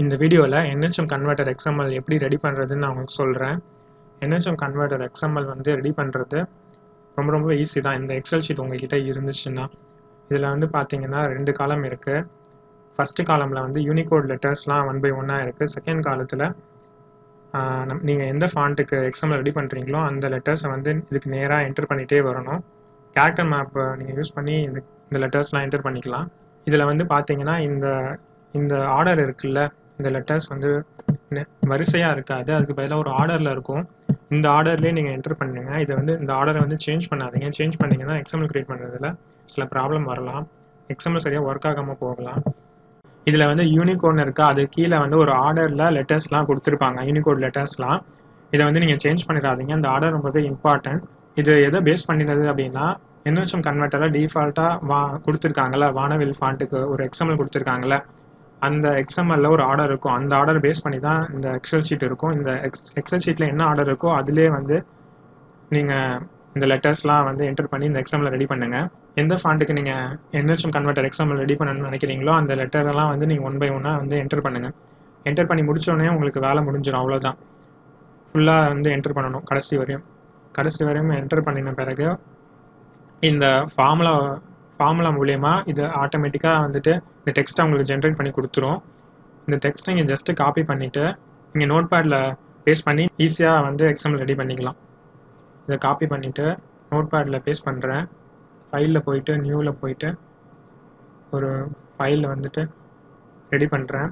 இந்த வீடியோவில் NHM Converter XML எப்படி ரெடி பண்ணுறதுன்னு நான் உங்களுக்கு சொல்கிறேன். NHM Converter XML வந்து ரெடி பண்ணுறது ரொம்ப ஈஸி தான். இந்த எக்ஸல் ஷீட் உங்கள்கிட்ட இருந்துச்சுன்னா இதில் வந்து பார்த்தீங்கன்னா 2 காலம் இருக்குது. ஃபஸ்ட்டு காலமில் வந்து யூனிகோட் லெட்டர்ஸ்லாம் 1 by 1 இருக்குது. செகண்ட் காலத்தில் நீங்கள் எந்த ஃபாண்ட்டுக்கு XML ரெடி பண்ணுறீங்களோ அந்த லெட்டர்ஸை வந்து இதுக்கு நேராக என்டர் பண்ணிகிட்டே வரணும். கேரக்டர் மேப் நீங்கள் யூஸ் பண்ணி இந்த லெட்டர்ஸ்லாம் என்டர் பண்ணிக்கலாம். இதில் வந்து பார்த்தீங்கன்னா இந்த ஆர்டர் இருக்குல்ல, இந்த லெட்டர்ஸ் வந்து வரிசையாக இருக்காது, அதுக்கு பதிலாக ஒரு ஆர்டரில் இருக்கும். இந்த ஆர்டர்லேயே நீங்கள் என்டர் பண்ணுங்க. இதை வந்து இந்த ஆர்டரை வந்து சேஞ்ச் பண்ணாதீங்க. சேஞ்ச் பண்ணிங்கன்னா XML க்ரியேட் பண்ணுறதுல சில ப்ராப்ளம் வரலாம். XML சரியாக ஒர்க் ஆகாமல் போகலாம். இதில் வந்து யூனிகோட்னு இருக்கா, அது கீழே வந்து ஒரு ஆர்டரில் லெட்டர்ஸ்லாம் கொடுத்துருப்பாங்க, யூனிகோட் லெட்டர்ஸ்லாம். இதை வந்து நீங்கள் சேஞ்ச் பண்ணிடாதீங்க. இந்த ஆர்டர் ரொம்பவே இம்பார்ட்டன்ட். இது எதை பேஸ் பண்ணினது அப்படின்னா, NHM கன்வெர்ட்டரில் டிஃபால்ட்டாக கொடுத்துருக்காங்களா, வானவில் ஃபாண்ட்டுக்கு ஒரு XML கொடுத்துருக்காங்களே, அந்த XML ஒரு ஆர்டர் இருக்கும். அந்த ஆர்டர் பேஸ் பண்ணி தான் இந்த எக்ஸல் ஷீட் இருக்கும். இந்த எக்ஸல் ஷீட்டில் என்ன ஆர்டர் இருக்கோ அதிலே வந்து நீங்கள் இந்த லெட்டர்ஸ்லாம் வந்து என்டர் பண்ணி இந்த XML ரெடி பண்ணுங்கள். எந்த ஃபாண்ட்டுக்கு நீங்கள் NHM கன்வெர்ட்டர் XML ரெடி பண்ணணும்னு நினைக்கிறீங்களோ அந்த லெட்டரெல்லாம் வந்து நீங்கள் 1 by 1 வந்து என்டர் பண்ணுங்கள். என்டர் பண்ணி முடித்தோடனே உங்களுக்கு வேலை முடிஞ்சிடும், அவ்வளோதான். ஃபுல்லாக வந்து என்டர் பண்ணணும் கடைசி வரையும் என்டர் பண்ணின பிறகு இந்த ஃபார்முலா மூலயமா இது ஆட்டோமேட்டிக்காக வந்துட்டு இந்த டெக்ஸ்ட்டை உங்களுக்கு ஜென்ரேட் பண்ணி கொடுத்துரும். இந்த டெக்ஸ்ட்டை நீங்கள் ஜஸ்ட்டு காப்பி பண்ணிவிட்டு நீங்கள் நோட் பேடில் பேஸ்ட் பண்ணி ஈஸியாக வந்து XML ரெடி பண்ணிக்கலாம். இதை காப்பி பண்ணிவிட்டு நோட் பேடில் பேஸ்ட் பண்ணுறேன். ஃபைலில் போயிட்டு நியூவில் போயிட்டு ஒரு ஃபைலில் வந்துட்டு ரெடி பண்ணுறேன்.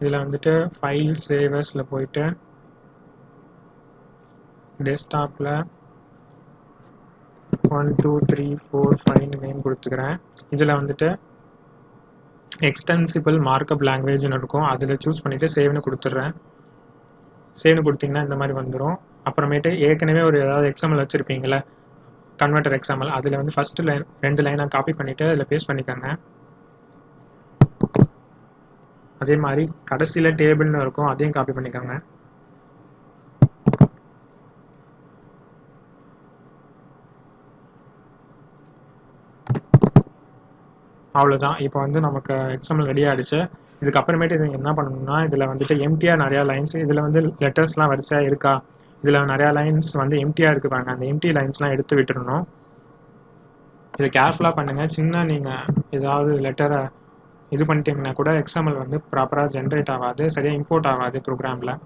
இதில் வந்துட்டு ஃபைல் சேவர்ஸில் போயிட்டு டெஸ்க்டாப்பில் 1 2 3 4 5 நேம் கொடுத்துக்கிறேன். இதில் வந்துட்டு எக்ஸ்டென்சிபிள் மார்க்அப் லாங்குவேஜ்னு இருக்கும், அதில் சூஸ் பண்ணிவிட்டு சேவ்னு கொடுத்துட்றேன். சேவ்னு கொடுத்தீங்கன்னா இந்த மாதிரி வந்துடும். அப்புறமேட்டு ஏற்கனவே ஒரு ஏதாவது XML வச்சுருப்பீங்களே, கன்வெர்ட்டர் XML, அதில் வந்து ஃபஸ்ட்டு லைன் 2 லைனாக காப்பி பண்ணிவிட்டு அதில் பேஸ்ட் பண்ணிக்கோங்க. அதே மாதிரி கடைசியில் டேபிள்னு இருக்கும், அதையும் காப்பி பண்ணிக்கோங்க. அவ்வளோதான். இப்போ வந்து நமக்கு XML ரெடி ஆகிடுச்சு. இதுக்கப்புறமேட்டு இது என்ன பண்ணணும்னா, இதில் வந்துட்டு எம்டியாக நிறையா லைன்ஸ், இதில் வந்து லெட்டர்ஸ்லாம் வரிசையாக இருக்கா, இதில் நிறையா லைன்ஸ் வந்து எம்டியாக இருக்குது பாருங்க, அந்த எம்டி லைன்ஸ்லாம் எடுத்து விட்டுறணும். இதை கேர்ஃபுல்லாக பண்ணுங்கள். நீங்கள் ஏதாவது லெட்டரை இது பண்ணிட்டீங்கன்னா கூட XML வந்து ப்ராப்பராக ஜென்ரேட் ஆகாது, சரியாக இம்போர்ட் ஆகாது ப்ரோக்ராமில்.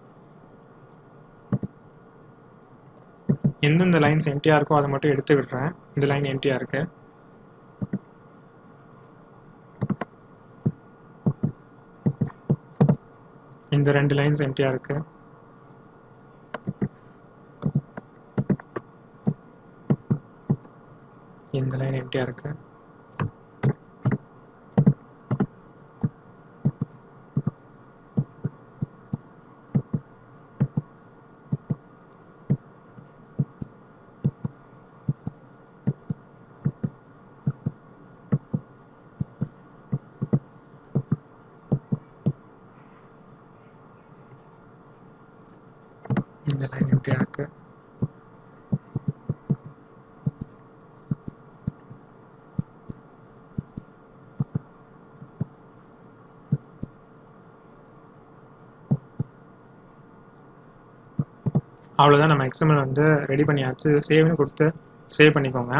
எந்தெந்த லைன்ஸ் எம்டியாக இருக்கோ அதை மட்டும் எடுத்து விடுறேன். இந்த லைன் எம்டியாக இருக்குது. இந்த 2 லைன்ஸ் எம்டியாக இருக்குது. இந்த லைன் எம்டியாக இருக்குது. இந்த லைன் எம்டியாக இருக்குது. அவ்வளோதான், நம்ம XML வந்து ரெடி பண்ணியாச்சு. சேவ்னு கொடுத்து சேவ் பண்ணிக்கோங்க.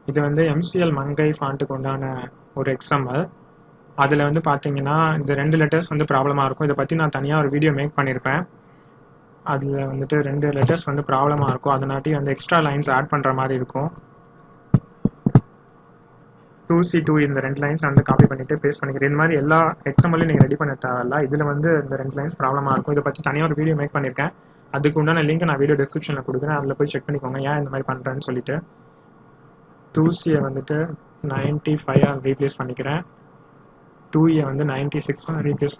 இது வந்து MCL மங்கை ஃபாண்ட்டுக்கு உண்டான ஒரு XML. அதில் வந்து பார்த்தீங்கன்னா இந்த 2 லெட்டர்ஸ் வந்து ப்ராப்ளமாக இருக்கும். இதை பற்றி நான் தனியாக ஒரு வீடியோ மேக் பண்ணியிருப்பேன். அதில் வந்துட்டு 2 லெட்டர்ஸ் வந்து ப்ராப்ளமாக இருக்கும், அதனாட்டி வந்து எக்ஸ்ட்ரா லைன்ஸ் ஆட் பண்ணுற மாதிரி இருக்கும். 2C2 இந்த 2 லைன்ஸ் வந்து காப்பி பண்ணிவிட்டு பேஸ்ட் பண்ணிக்கிறேன். இந்த மாதிரி எல்லா XMLையும் நீங்கள் ரெடி பண்ண தேவையில்ல. இதில் வந்து இந்த 2 லைன்ஸ் ப்ராப்ளமாக இருக்கும். இதை பற்றி தனியாக ஒரு வீடியோ மேக் பண்ணியிருக்கேன். அதுக்கு உண்டான லிங்க் நான் வீடியோ டிஸ்கிரிப்ஷனில் கொடுக்குறேன், அதில் போய் செக் பண்ணிக்கோங்க ஏன் இந்த மாதிரி பண்ணுறேன்னு சொல்லிட்டு. 2Cயை வந்துட்டு 95 ரீப்ளேஸ் பண்ணிக்கிறேன். 2E வந்து 96 ரீப்ளேஸ்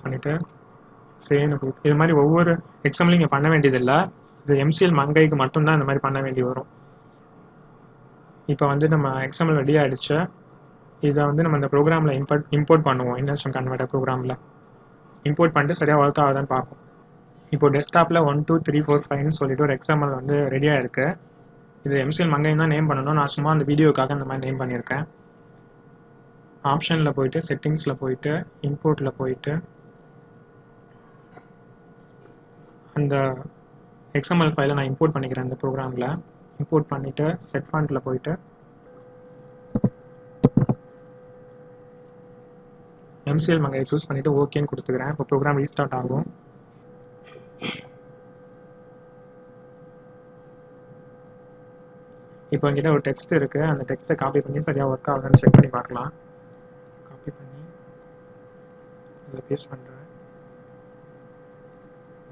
பண்ணிவிட்டு சேவ்னு கொடுத்து இது மாதிரி ஒவ்வொரு XMLையும் இங்கே பண்ண வேண்டியதில்லை. இது MCL மங்கைக்கு மட்டும்தான் இந்த மாதிரி பண்ண வேண்டி வரும். இப்போ வந்து நம்ம XML ரெடி ஆகிடுச்சு. இதை வந்து நம்ம இந்த ப்ரோக்ராமில் இம்போர்ட் பண்ணுவோம். NHM கன்வெர்ட்டர் ப்ரோக்ராமில் இம்போர்ட் பண்ணிட்டு சரியாக ஒர்க் ஆகுதான்னு பார்ப்போம். இப்போ டெஸ்க்டாப்பில் 1 2 3 4 5ன்னு சொல்லிட்டு ஒரு XML வந்து ரெடியாக இருக்குது. இது MCL மங்கைன்னு தான் நேம் பண்ணணும். நான் சும்மா அந்த வீடியோக்காக இந்த மாதிரி நேம் பண்ணியிருக்கேன். ஆப்ஷனில் போயிட்டு செட்டிங்ஸில் போயிட்டு இம்போர்ட்டில் போயிட்டு அந்த எக்ஸ்எம்எல் ஃபைலை நான் இம்போர்ட் பண்ணிக்கிறேன் இந்த ப்ரோக்ராமில். இம்போர்ட் பண்ணிவிட்டு செட் ஃபாண்ட்டில் போயிட்டு MCL மங்கையை சூஸ் பண்ணிவிட்டு ஓகேன்னு கொடுத்துக்கிறேன். இப்போ ப்ரோக்ராம் ரீஸ்டார்ட் ஆகும். இப்போ என்கிட்ட ஒரு டெக்ஸ்ட் இருக்குது. அந்த டெக்ஸ்ட்டை காப்பி பண்ணி சரியாக ஒர்க் ஆகுதுன்னு செக் பண்ணி பார்க்கலாம். காப்பி பண்ணி இதில் பேஸ்ட் பண்ணுறேன்.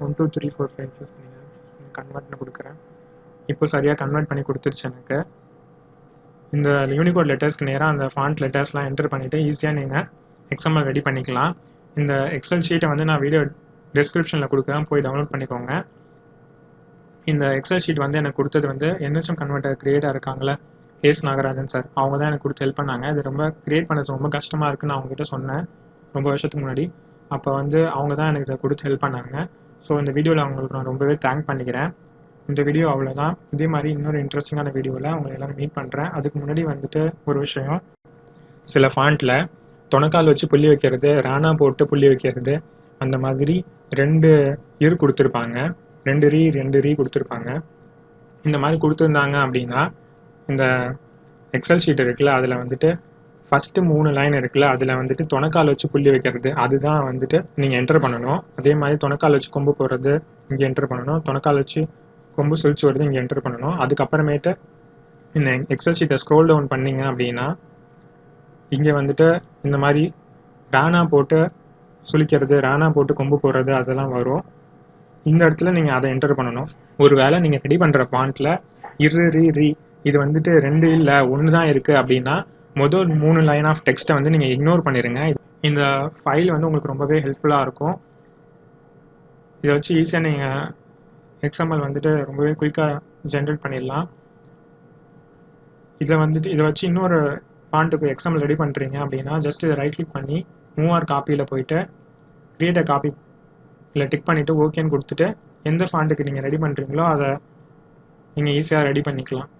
1 2 3 4 5 சூஸ் பண்ணிக்கிறேன். கன்வெர்ட்னு கொடுக்குறேன். இப்போ சரியாக கன்வெர்ட் பண்ணி கொடுத்துருச்சு எனக்கு. இந்த யூனிகோட் லெட்டர்ஸ்க்கு நேராக அந்த ஃபாண்ட் லெட்டர்ஸ்லாம் என்டர் பண்ணிவிட்டு ஈஸியாக நீங்கள் XML ரெடி பண்ணிக்கலாம். இந்த எக்ஸல் ஷீட்டை வந்து நான் வீடியோ டிஸ்கிரிப்ஷனில் கொடுக்குறேன், போய் டவுன்லோட் பண்ணிக்கோங்க. இந்த எக்ஸல் ஷீட் வந்து எனக்கு கொடுத்தது வந்து NHM கன்வெர்ட்டர் கிரியேட்டாக இருக்காங்களே எஸ் நாகராஜன் சார், அவங்க தான் எனக்கு கொடுத்து ஹெல்ப் பண்ணாங்க. இது ரொம்ப கிரியேட் பண்ணது ரொம்ப கஷ்டமாக இருக்குன்னு அவங்ககிட்ட சொன்னேன் ரொம்ப வருஷத்துக்கு முன்னாடி. அப்போ வந்து அவங்க தான் எனக்கு இதை கொடுத்து ஹெல்ப் பண்ணாங்க. ஸோ இந்த வீடியோவில் அவங்களுக்கு நான் ரொம்பவே தேங்க் பண்ணிக்கிறேன். இந்த வீடியோ அவ்வளோதான். இதே மாதிரி இன்னொரு இன்ட்ரெஸ்டிங்கான வீடியோவில் உங்களை எல்லாரும் மீட் பண்ணுறேன். அதுக்கு முன்னாடி வந்துட்டு ஒரு விஷயம், சில ஃபாண்ட்டில் தொணக்கால் வச்சு புள்ளி வைக்கிறது, ராணா போட்டு புள்ளி வைக்கிறது, அந்த மாதிரி 2 இரு கொடுத்துருப்பாங்க, 2 ரீ கொடுத்துருப்பாங்க. இந்த மாதிரி கொடுத்துருந்தாங்க அப்படின்னா இந்த எக்ஸல் ஷீட் இருக்குல்ல, அதில் வந்துட்டு ஃபஸ்ட்டு 3 லைன் இருக்குல்ல, அதில் வந்துட்டு தொணக்கால் வச்சு புள்ளி வைக்கிறது அதுதான் வந்துட்டு நீங்கள் என்டர் பண்ணணும். அதே மாதிரி தொணக்கால் வச்சு கொம்பு போடுறது இங்கே என்டர் பண்ணணும். தொணக்கால் வச்சு கொம்பு சுழிச்சு வருது இங்கே என்டர் பண்ணணும். அதுக்கப்புறமேட்டு இந்த எக்ஸல் ஷீட்டை ஸ்க்ரோல் டவுன் பண்ணிங்க அப்படின்னா இங்கே வந்துட்டு இந்த மாதிரி ராணா போட்டு சுழிக்கிறது, ராணா போட்டு கொம்பு போடுறது அதெல்லாம் வரும். இந்த இடத்துல நீங்கள் அதை என்டர் பண்ணணும். ஒரு வேளை நீங்கள் ரெடி பண்ணுற ஃபாண்ட்டில் ரீ இது வந்துட்டு 2 இல்லை 1 தான் இருக்குது அப்படின்னா முதல் 3 லைன் ஆஃப் டெக்ஸ்ட்டை வந்து நீங்கள் இக்னோர் பண்ணிடுங்க. இந்த ஃபைல் வந்து உங்களுக்கு ரொம்பவே ஹெல்ப்ஃபுல்லாக இருக்கும். இதை வச்சு ஈஸியாக நீங்கள் XML வந்துட்டு ரொம்பவே குயிக்காக ஜென்ரேட் பண்ணிடலாம். இதை வச்சு இன்னொரு ஃபாண்ட்டுக்கு XML ரெடி பண்ணுறீங்க அப்படின்னா ஜஸ்ட் இதை ரைட் கிளிக் பண்ணி மூவ் காப்பியில் போயிட்டு கிரியேட் அ காப்பி இல்லை டிக் பண்ணிவிட்டு ஓகேன்னு கொடுத்துட்டு எந்த ஃபாண்ட்டுக்கு நீங்கள் ரெடி பண்ணுறீங்களோ அதை நீங்கள் ஈஸியாக ரெடி பண்ணிக்கலாம்.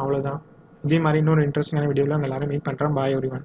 அவ்வளோதான். இதே மாதிரி இன்னொரு இன்ட்ரெஸ்டிங்கான வீடியோவில் உங்கள் எல்லாரும் மீட் பண்ணுறேன். பாய் எவ்ரிவன்.